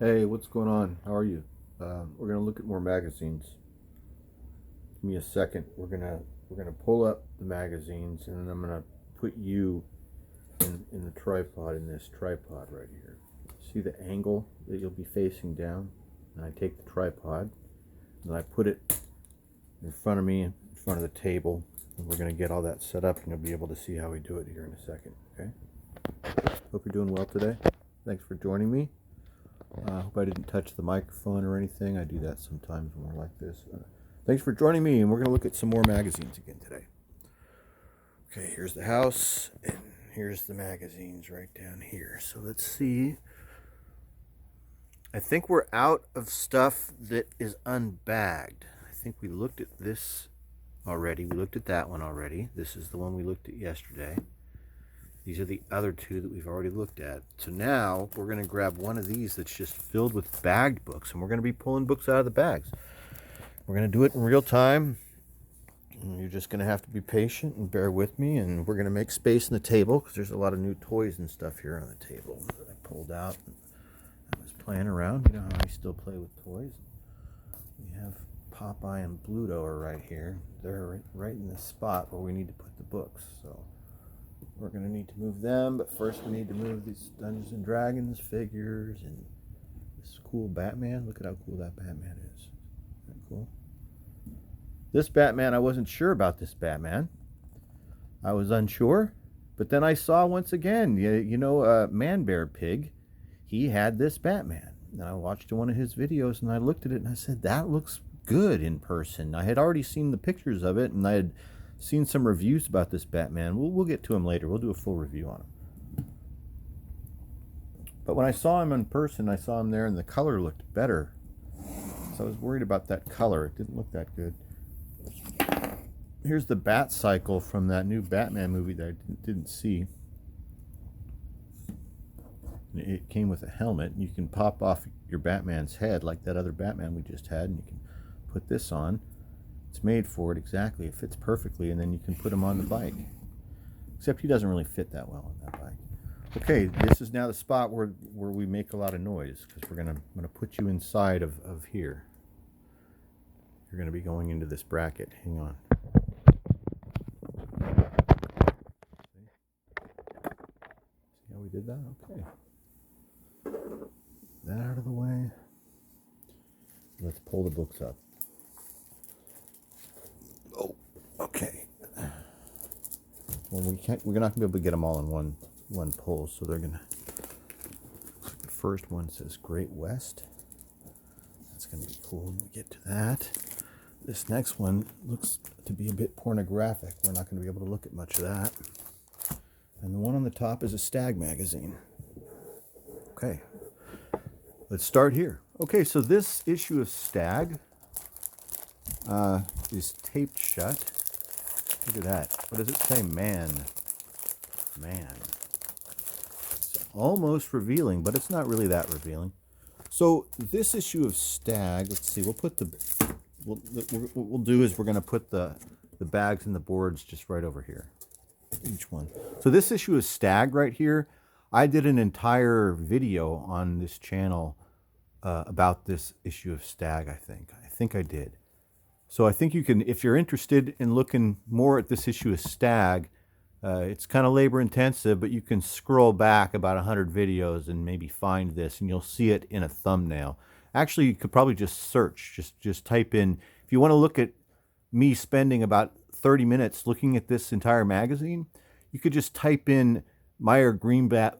Hey, what's going on? How are you? We're gonna look at more magazines. Give me a second. We're gonna pull up the magazines, and then I'm gonna put you in the tripod in this tripod right here. See the angle that you'll be facing down, and I take the tripod and I put it in front of me, in front of the table, and we're gonna get all that set up, and you'll be able to see how we do it here in a second. Okay? Hope you're doing well today. Thanks for joining me. I hope I didn't touch the microphone or anything. I do that sometimes when we're like this. Thanks for joining me, and we're going to look at some more magazines again today. Okay, here's the house, and here's the magazines right down here. So let's see. I think we're out of stuff that is unbagged. I think we looked at this already. We looked at that one already. This is the one we looked at yesterday. These are the other two that we've already looked at. So now we're going to grab one of these that's just filled with bagged books, and we're going to be pulling books out of the bags. We're going to do it in real time. And you're just going to have to be patient and bear with me, and we're going to make space in the table because there's a lot of new toys and stuff here on the table that I pulled out. I was playing around. You know how I still play with toys. We have Popeye and Bluto are right here. They're right in the spot where we need to put the books. So we're going to need to move them, but first we need to move these Dungeons and Dragons figures and this cool Batman. Look at how cool that Batman is. Isn't that cool? This Batman, I wasn't sure about this Batman. I was unsure, but then I saw once again, Man Bear Pig, he had this Batman. And I watched one of his videos and I looked at it and I said, that looks good in person. I had already seen the pictures of it and I had seen some reviews about this Batman. We'll get to him later. We'll do a full review on him. But when I saw him in person, I saw him there and the color looked better. So I was worried about that color. It didn't look that good. Here's the Bat Cycle from that new Batman movie that I didn't see. It came with a helmet. You can pop off your Batman's head like that other Batman we just had, and you can put this on. It's made for it exactly. It fits perfectly, and then you can put him on the bike. Except he doesn't really fit that well on that bike. Okay, this is now the spot where we make a lot of noise because I'm gonna put you inside of here. You're gonna be going into this bracket. Hang on. See how we did that? Okay. That out of the way. Let's pull the books up. Oh, okay. Well, we're not gonna be able to get them all in one pull, so they're gonna. The first one says Great West. That's gonna be cool when we get to that. This next one looks to be a bit pornographic. We're not gonna be able to look at much of that. And the one on the top is a Stag magazine. Okay. Let's start here. Okay, so this issue of Stag is taped shut. Look at that. What does it say? Man. It's almost revealing, but it's not really that revealing. So this issue of Stag, let's see. What we'll do is we're going to put the bags and the boards just right over here. Each one. So this issue of Stag right here, I did an entire video on this channel about this issue of Stag, I think I did. So I think you can, if you're interested in looking more at this issue of Stag, it's kind of labor intensive, but you can scroll back about 100 videos and maybe find this, and you'll see it in a thumbnail. Actually, you could probably just search, just type in, if you want to look at me spending about 30 minutes looking at this entire magazine, you could just type in Meyer Greenblatt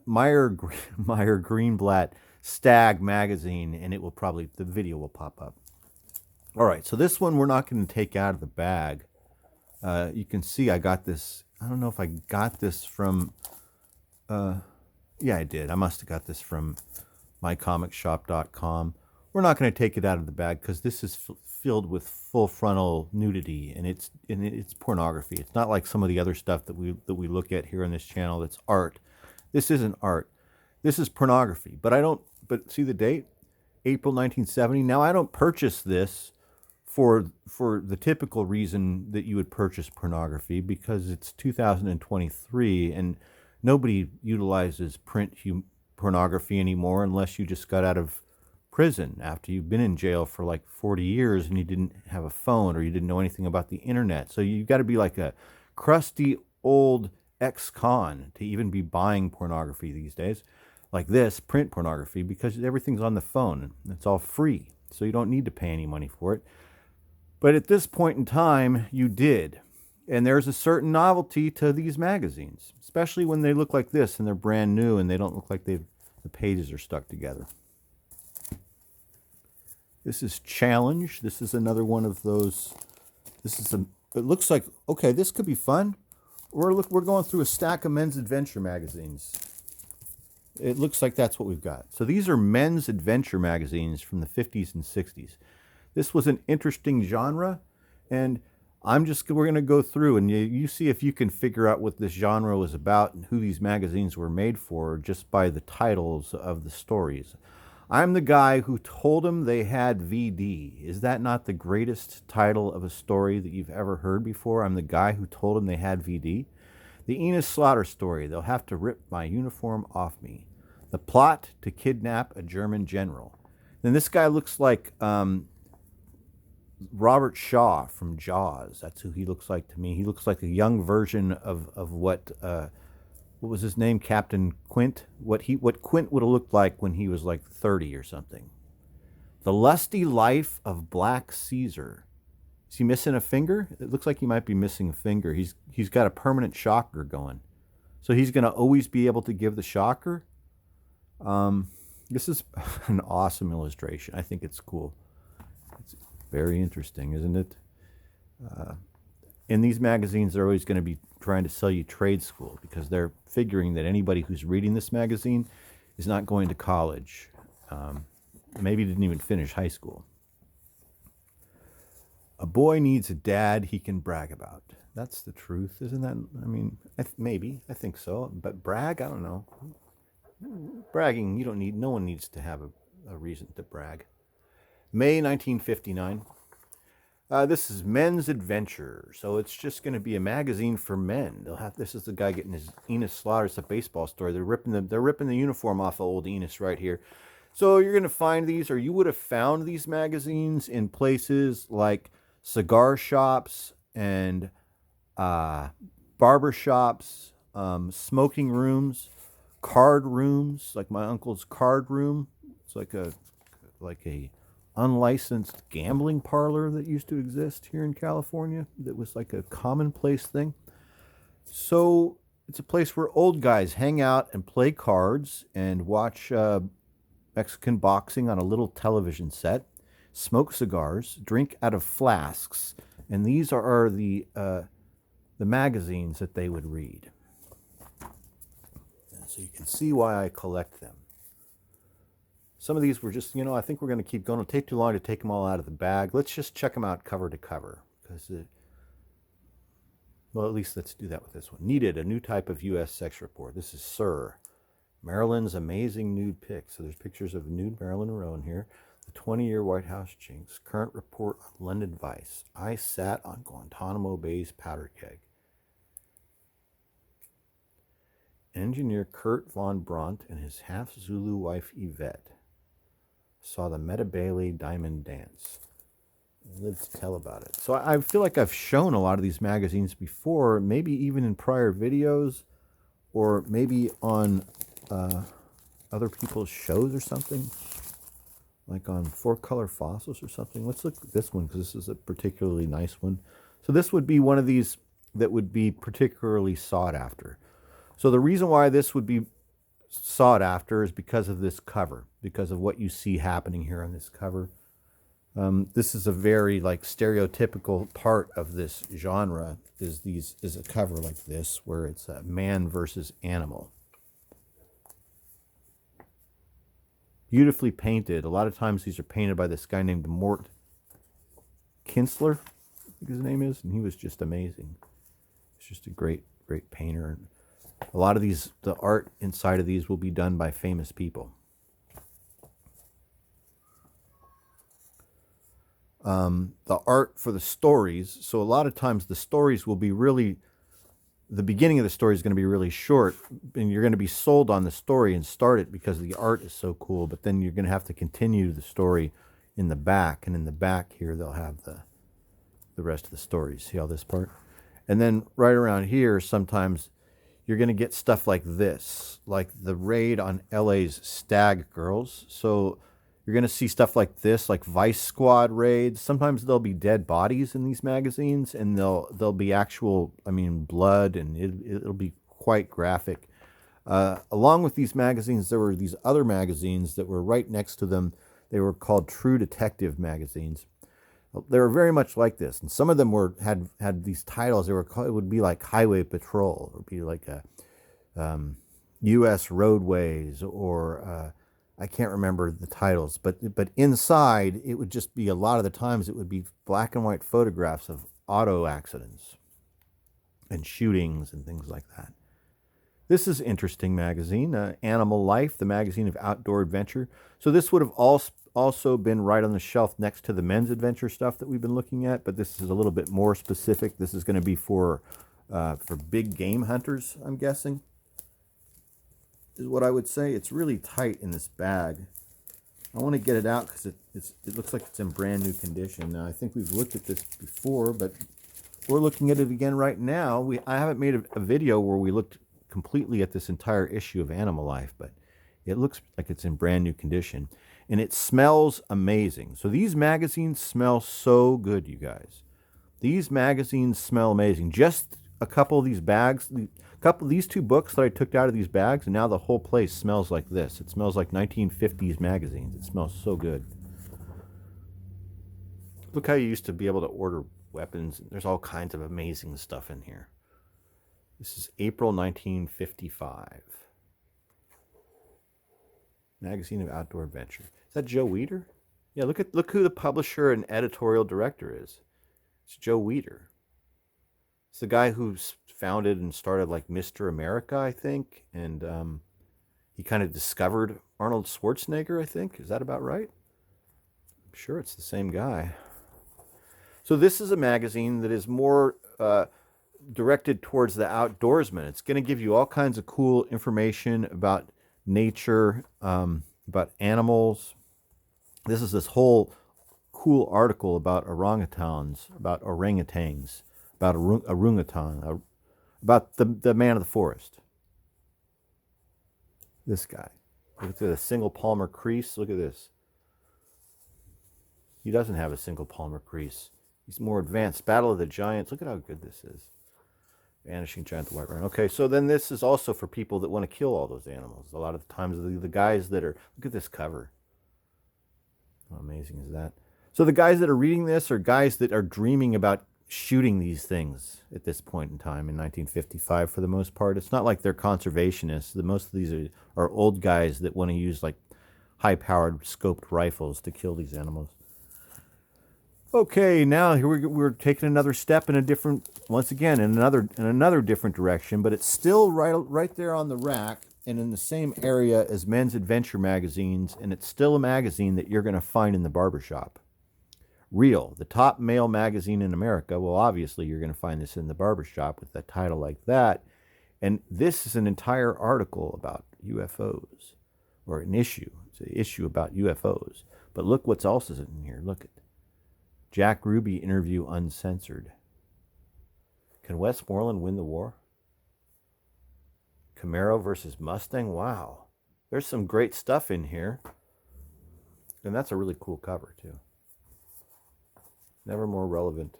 Stag magazine, and it will probably, the video will pop up. All right, so this one we're not going to take out of the bag. You can see I got this. I don't know if I got this from. Yeah, I did. I must have got this from mycomicshop.com. We're not going to take it out of the bag because this is filled with full frontal nudity, and it's pornography. It's not like some of the other stuff that we look at here on this channel that's art. This isn't art. This is pornography. But see the date? April 1970. Now I don't purchase this for the typical reason that you would purchase pornography, because it's 2023 and nobody utilizes print pornography anymore unless you just got out of prison, after you've been in jail for like 40 years and you didn't have a phone or you didn't know anything about the internet. So you've got to be like a crusty old ex-con to even be buying pornography these days, like this, print pornography, because everything's on the phone and it's all free. So you don't need to pay any money for it. But at this point in time, you did. And there's a certain novelty to these magazines, especially when they look like this and they're brand new and they don't look like the pages are stuck together. This is Challenge. This is another one of those. It looks like, okay, this could be fun. We're going through a stack of men's adventure magazines. It looks like that's what we've got. So these are men's adventure magazines from the 50s and 60s. This was an interesting genre, and we're going to go through and you see if you can figure out what this genre was about and who these magazines were made for just by the titles of the stories. I'm the guy who told them they had VD. Is that not the greatest title of a story that you've ever heard before? I'm the guy who told them they had VD. The Enos Slaughter story. They'll have to rip my uniform off me. The plot to kidnap a German general. Then this guy looks like Robert Shaw from Jaws. That's who he looks like to me. He looks like a young version of what was his name? Captain Quint. What Quint would have looked like when he was like 30 or something. The Lusty Life of Black Caesar. Is he missing a finger? It looks like he might be missing a finger. He's got a permanent shocker going. So he's going to always be able to give the shocker. This is an awesome illustration. I think it's cool. It's very interesting, isn't it? In these magazines, they're always going to be trying to sell you trade school because they're figuring that anybody who's reading this magazine is not going to college. Maybe didn't even finish high school. A boy needs a dad he can brag about. That's the truth, isn't that? I mean, maybe. I think so. But brag? I don't know. Bragging, no one needs to have a reason to brag. May 1959. This is Men's Adventure. So it's just going to be a magazine for men. This is the guy getting his Enos Slaughter. It's a baseball story. They're ripping the uniform off of old Enos right here. So you're going to find these, or you would have found these magazines in places like cigar shops and barber shops, smoking rooms, card rooms, like my uncle's card room. It's like a unlicensed gambling parlor that used to exist here in California that was like a commonplace thing. So it's a place where old guys hang out and play cards and watch Mexican boxing on a little television set, smoke cigars, drink out of flasks, and these are the magazines that they would read. And so you can see why I collect them. Some of these were just, I think we're going to keep going. It'll take too long to take them all out of the bag. Let's just check them out cover to cover. Well, at least let's do that with this one. Needed, a new type of U.S. sex report. This is Sir. Marilyn's amazing nude pics. So there's pictures of nude Marilyn Monroe in here. The 20-year White House jinx. Current report on London Vice. I sat on Guantanamo Bay's powder keg. Engineer Kurt Von Brandt and his half-Zulu wife Yvette saw the Metabele diamond dance. Let's tell about it. So I feel like I've shown a lot of these magazines before, maybe even in prior videos, or maybe on other people's shows or something, like on Four Color Fossils or something. Let's look at this one because this is a particularly nice one. So this would be one of these that would be particularly sought after. So the reason why this would be sought after is because of this cover, because of what you see happening here on this cover. This is a very stereotypical part of this genre is a cover like this where it's a man versus animal. Beautifully painted. A lot of times these are painted by this guy named Mort Kinsler, I think his name is, and he was just amazing. He's just a great painter. A lot of the art inside of these will be done by famous people. The art for the stories, so a lot of times the stories will be really the beginning of the story is going to be really short, and you're going to be sold on the story and start it because the art is so cool. But then you're going to have to continue the story in the back, and in the back here they'll have the rest of the story. See all this part? And then right around here, sometimes you're going to get stuff like this, like the raid on LA's Stag Girls. So you're going to see stuff like this, like Vice Squad raids. Sometimes there'll be dead bodies in these magazines, and there'll be actual, blood, and it'll be quite graphic. Along with these magazines, there were these other magazines that were right next to them. They were called True Detective magazines. They were very much like this, and some of them had these titles. They were called, it would be like Highway Patrol, it would be like a U.S. Roadways, or I can't remember the titles, but inside it would just be, a lot of the times it would be black and white photographs of auto accidents and shootings and things like that. This is an interesting magazine, Animal Life, the magazine of outdoor adventure. So this would have also been right on the shelf next to the men's adventure stuff that we've been looking at, but this is a little bit more specific. This is going to be for big game hunters, I'm guessing, is what I would say. It's really tight in this bag. I want to get it out because it looks like it's in brand new condition. Now, I think we've looked at this before, but we're looking at it again right now. I haven't made a video where we looked completely at this entire issue of Animal Life, but it looks like it's in brand new condition, and it smells amazing. So these magazines smell so good, you guys. These magazines smell amazing. Just a couple of these bags, these two books that I took out of these bags, and now the whole place smells like this. It smells like 1950s magazines. It smells so good. Look how you used to be able to order weapons. There's all kinds of amazing stuff in here. This is April 1955. Magazine of Outdoor Adventure. Is that Joe Weider? Yeah, look who the publisher and editorial director is. It's Joe Weider. It's the guy who founded and started like Mr. America, I think, and he kind of discovered Arnold Schwarzenegger, I think. Is that about right? I'm sure it's the same guy. So this is a magazine that is more directed towards the outdoorsman. It's going to give you all kinds of cool information about nature, about animals. This is this whole cool article about orangutans, about orangutans, about orangutan, about the man of the forest. This guy. Look at the single palmar crease. Look at this. He doesn't have a single palmar crease. He's more advanced. Battle of the Giants. Look at how good this is. Vanishing Giant, the White Rhino. Okay, so then this is also for people that want to kill all those animals. A lot of the times the guys that are, look at this cover. How amazing is that? So the guys that are reading this are guys that are dreaming about shooting these things at this point in time in 1955 for the most part. It's not like they're conservationists. Most of these are old guys that want to use like high-powered scoped rifles to kill these animals. Okay, now here we're taking another step in a different, once again, in another different direction, but it's still right there on the rack and in the same area as men's adventure magazines, and it's still a magazine that you're going to find in the barbershop. Real, the top male magazine in America. Well, obviously you're going to find this in the barbershop with a title like that. And this is an entire article about UFOs, or an issue. It's an issue about UFOs. But look what's also in here. Look at Jack Ruby interview uncensored. Can Westmoreland win the war? Camaro versus Mustang. Wow. There's some great stuff in here. And that's a really cool cover, too. Never more relevant.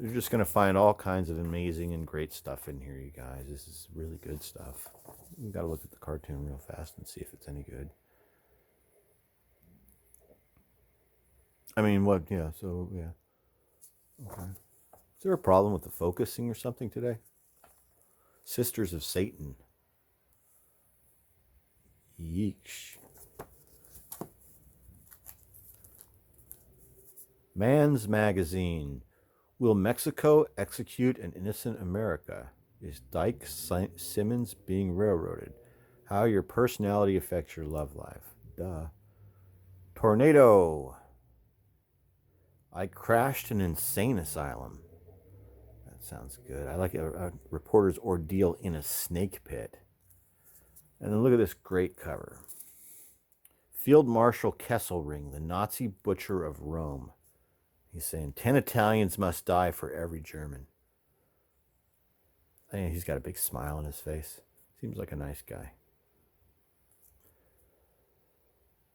You're just going to find all kinds of amazing and great stuff in here, you guys. This is really good stuff. You got to look at the cartoon real fast and see if it's any good. I mean, what? Yeah, so, yeah. Okay. Is there a problem with the focusing or something today? Sisters of Satan. Yeesh. Man's Magazine. Will Mexico execute an innocent America? Is Dyke Simmons being railroaded? How your personality affects your love life. Duh. Tornado. I crashed an insane asylum. sounds good. I like a reporter's ordeal in a snake pit. And then look at this great cover. Field Marshal Kesselring, the Nazi butcher of Rome. He's saying 10 Italians must die for every German. I mean, he's got a big smile on his face. Seems like a nice guy.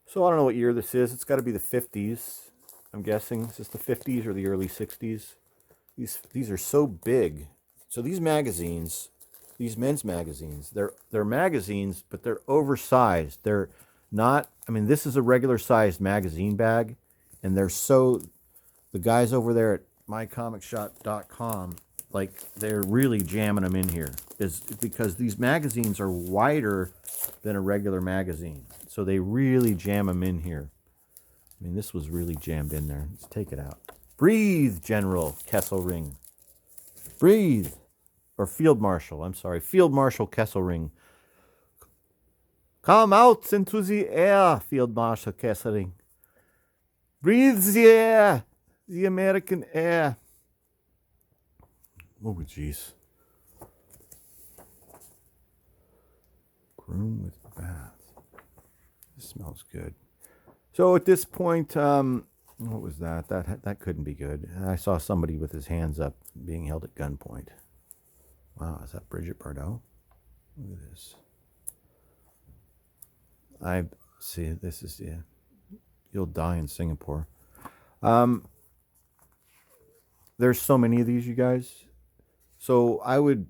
So I don't know what year this is. It's got to be the 50s, I'm guessing. Is this the 50s or the early 60s? These are so big. So these magazines, these men's magazines, they're magazines, but they're oversized. They're not, I mean, this is a regular sized magazine bag, and they're so, the guys over there at mycomicshop.com, like, they're really jamming them in here, is because these magazines are wider than a regular magazine. So they really jam them in here. I mean, this was really jammed in there. Let's take it out. Breathe, General Kesselring. Breathe. Or Field Marshal, I'm sorry. Field Marshal Kesselring. Come out into the air, Field Marshal Kesselring. Breathe the air. The American air. Oh, jeez. Groom with bath. This smells good. So at this point, what was that? That couldn't be good. I saw somebody with his hands up being held at gunpoint. Wow, is that Brigitte Bardot? Look at this. I see. This is, yeah. You'll die in Singapore. There's so many of these, you guys. So I would,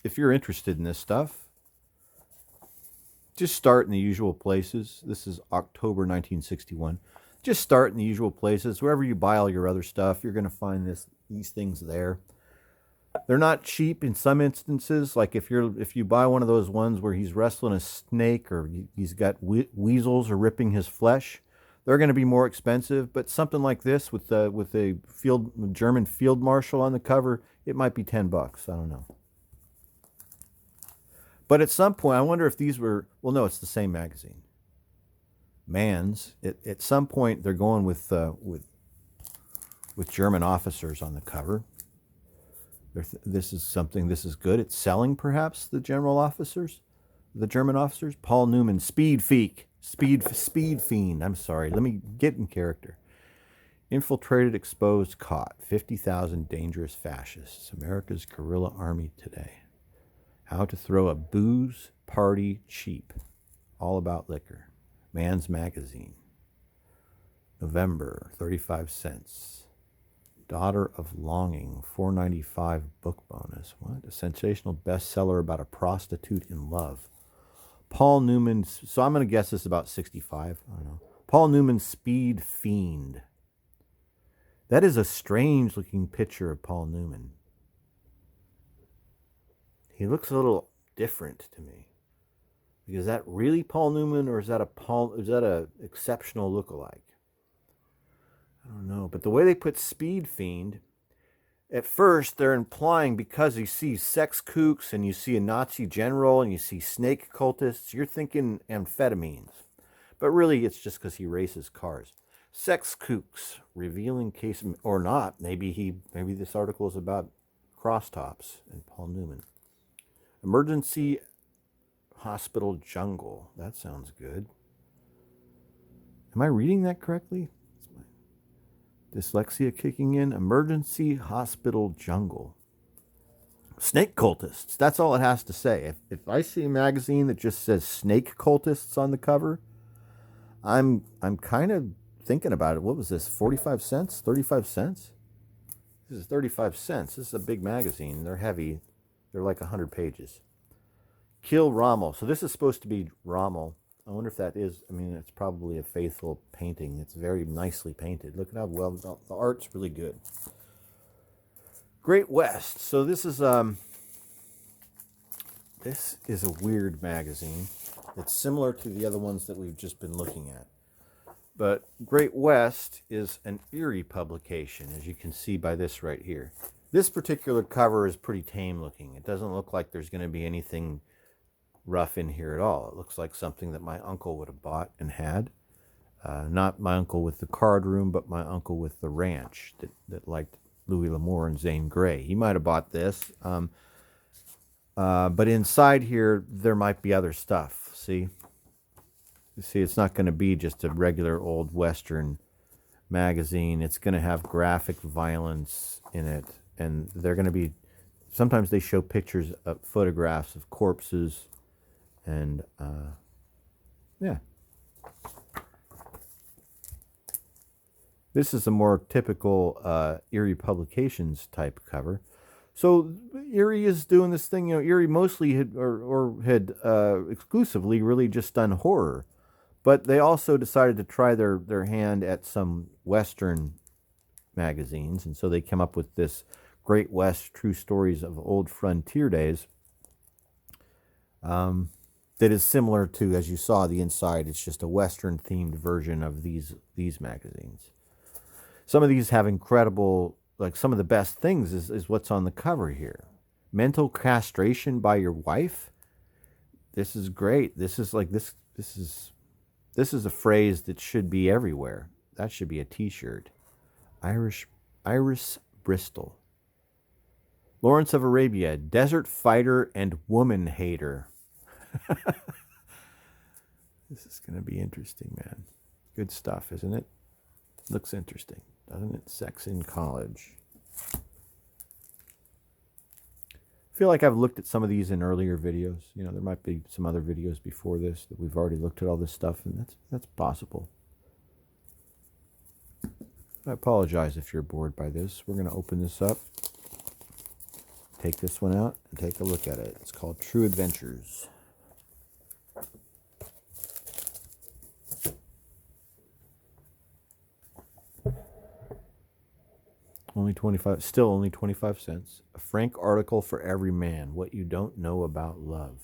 if you're interested in this stuff, just start in the usual places. This is October 1961. Just start in the usual places. Wherever you buy all your other stuff, you're going to find these things there. They're not cheap in some instances. Like if you buy one of those ones where he's wrestling a snake or he's got weasels or ripping his flesh, they're going to be more expensive. But something like this with a German field marshal on the cover, it might be $10. I don't know. But at some point, I wonder if these were, well, no, it's the same magazine. Man's. At some point, they're going with German officers on the cover. This is good. It's selling, perhaps, the German officers. Paul Newman, Speed Fiend. I'm sorry. Let me get in character. Infiltrated, exposed, caught. 50,000 dangerous fascists. America's guerrilla army today. How to throw a booze party cheap. All about liquor. Man's Magazine. November, 35 cents. Daughter of Longing, $4.95 book bonus. What? A sensational bestseller about a prostitute in love. Paul Newman, so I'm going to guess this is about 65. I don't know. Paul Newman, Speed Fiend. That is a strange looking picture of Paul Newman. He looks a little different to me. Is that really Paul Newman, or is that a exceptional lookalike? I don't know. But the way they put Speed Fiend, at first they're implying, because you see sex kooks and you see a Nazi general and you see snake cultists, you're thinking amphetamines. But really it's just because he races cars. Sex kooks, revealing case, or not. Maybe this article is about crosstops and Paul Newman. Emergency Hospital Jungle. That sounds good. Am I reading that correctly? Dyslexia kicking in. Emergency Hospital Jungle. Snake cultists. That's all it has to say. If I see a magazine that just says snake cultists on the cover, I'm kind of thinking about it. What was this? 45 cents? 35 cents? This is 35 cents. This is a big magazine. They're heavy. They're like 100 pages. Kill Rommel. So this is supposed to be Rommel. I wonder if that is, I mean, it's probably a faithful painting. It's very nicely painted. Look at how well, the art's really good. Great West. So this is a weird magazine. It's similar to the other ones that we've just been looking at. But Great West is an Erie publication, as you can see by this right here. This particular cover is pretty tame looking. It doesn't look like there's going to be anything rough in here at all. It looks like something that my uncle would have bought and had. Not my uncle with the card room, but my uncle with the ranch that liked Louis L'Amour and Zane Grey. He might have bought this. But inside here, there might be other stuff. See? You see, it's not going to be just a regular old Western magazine. It's going to have graphic violence in it. And they're going to be... Sometimes they show pictures of photographs of corpses. And, yeah. This is a more typical Eerie Publications type cover. So Eerie is doing this thing. Eerie mostly had exclusively really just done horror. But they also decided to try their hand at some Western magazines. And so they came up with this Great West True Stories of Old Frontier Days. That is similar to, as you saw, the inside. It's just a Western-themed version of these magazines. Some of these have incredible, like some of the best things is what's on the cover here. Mental castration by your wife. This is great. This is like this is a phrase that should be everywhere. That should be a t-shirt. Iris Bristol. Lawrence of Arabia, desert fighter and woman hater. This is going to be interesting, man. Good stuff, isn't it? Looks interesting, doesn't it? Sex in College. I feel like I've looked at some of these in earlier videos. There might be some other videos before this that we've already looked at all this stuff, and that's possible. I apologize if you're bored by this. We're going to open this up, take this one out, and take a look at it. It's called True Adventures. Still only 25 cents. A frank article for every man. What you don't know about love.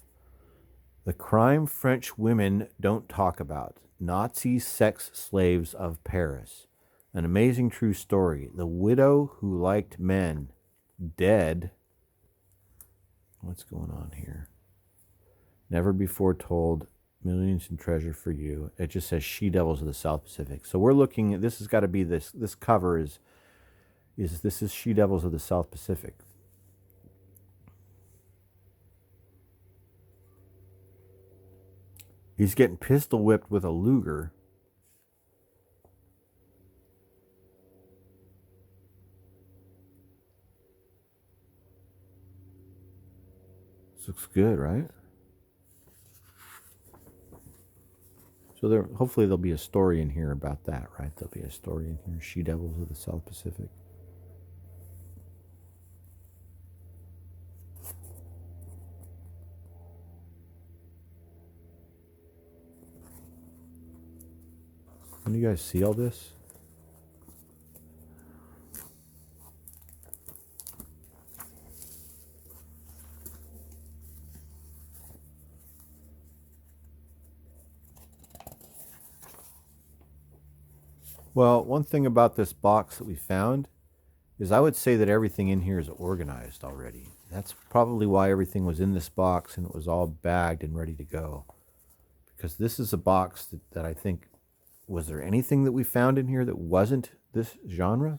The crime French women don't talk about. Nazi sex slaves of Paris. An amazing true story. The widow who liked men. Dead. What's going on here? Never before told. Millions in treasure for you. It just says She-Devils of the South Pacific. So we're looking at, this has got to be this cover is She-Devils of the South Pacific. He's getting pistol whipped with a Luger. This looks good, right? So hopefully there'll be a story in here about that, right? There'll be a story in here. She-Devils of the South Pacific. Can you guys see all this? Well, one thing about this box that we found is I would say that everything in here is organized already. That's probably why everything was in this box and it was all bagged and ready to go. Because this is a box that I think, was there anything that we found in here that wasn't this genre?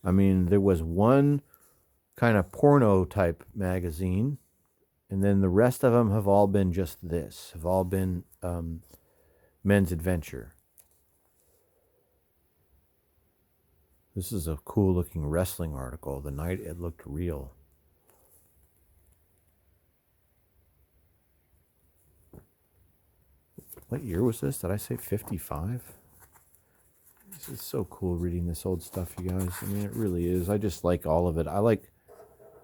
I mean, there was one kind of porno type magazine, and then the rest of them have all been just this, have all been men's adventure. This is a cool looking wrestling article. The night it looked real. What year was this? Did I say 55? This is so cool reading this old stuff, you guys. I mean, it really is. I just like all of it. I like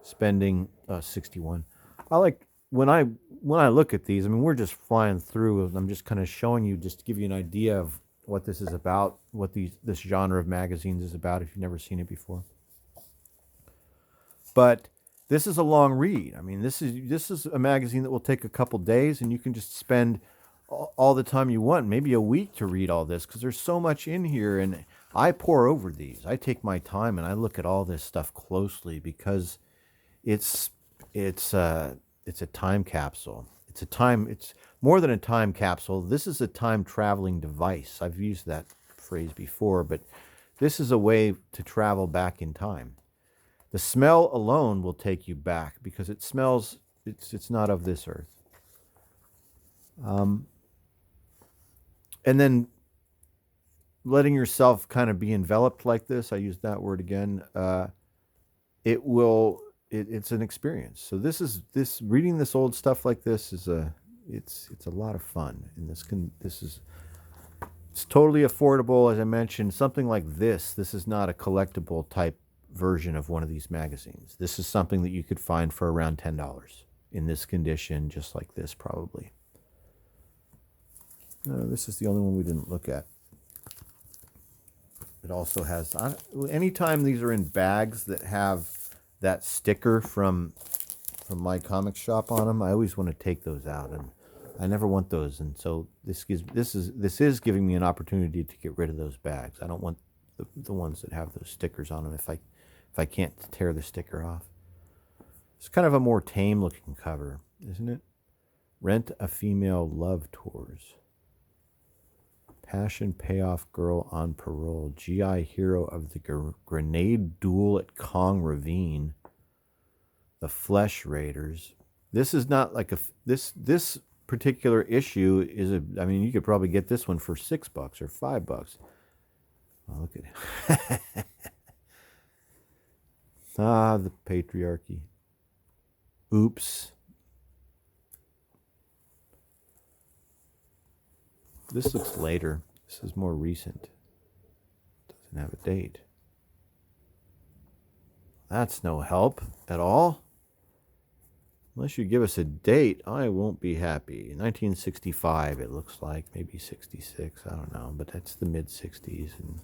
spending 61. I like when I look at these. I mean, we're just flying through. I'm just kind of showing you, just to give you an idea of what this is about, what this genre of magazines is about if you've never seen it before. But this is a long read. I mean, this is a magazine that will take a couple days, and you can just spend all the time you want, maybe a week to read all this, because there's so much in here. And I pore over these. I take my time and I look at all this stuff closely, because it's a time capsule. It's more than a time capsule. This is a time traveling device. I've used that phrase before, but this is a way to travel back in time. The smell alone will take you back because it smells, it's not of this earth. And then letting yourself kind of be enveloped like this, I used that word again, it's an experience. So this reading this old stuff like this is it's a lot of fun. And it's totally affordable. As I mentioned, something like this is not a collectible type version of one of these magazines. This is something that you could find for around $10 in this condition, just like this probably. No, this is the only one we didn't look at. It also has, anytime these are in bags that have that sticker from My Comic Shop on them, I always want to take those out, and I never want those. And so this is giving me an opportunity to get rid of those bags. I don't want the ones that have those stickers on them if I can't tear the sticker off. It's kind of a more tame looking cover, isn't it? Rent a Female Love Tours. Passion Payoff Girl on Parole. GI Hero of the Grenade Duel at Kong Ravine. The Flesh Raiders. This is not like this particular issue is I mean, you could probably get this one for $6 or $5. Oh, look at it. The patriarchy. Oops. This looks later. This is more recent. Doesn't have a date. That's no help at all. Unless you give us a date, I won't be happy. 1965, it looks like. Maybe 66. I don't know. But that's the mid-60s. And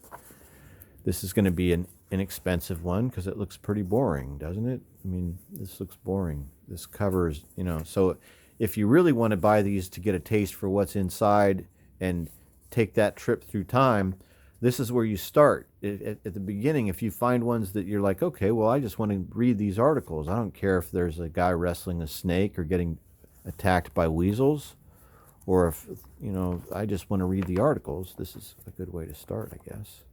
this is going to be an inexpensive one because it looks pretty boring, doesn't it? I mean, this looks boring. This cover is, so if you really want to buy these to get a taste for what's inside and take that trip through time, this is where you start. At the beginning, if you find ones that you're like, okay, well, I just want to read these articles. I don't care if there's a guy wrestling a snake or getting attacked by weasels, or if, I just want to read the articles. This is a good way to start, I guess.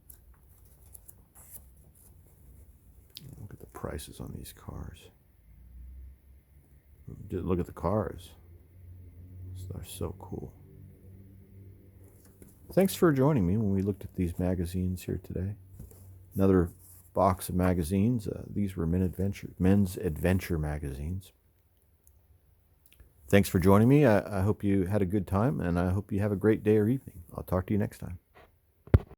Look at the prices on these cars. Look at the cars. They're so cool. Thanks for joining me when we looked at these magazines here today. Another box of magazines. These were men's adventure magazines. Thanks for joining me. I hope you had a good time, and I hope you have a great day or evening. I'll talk to you next time.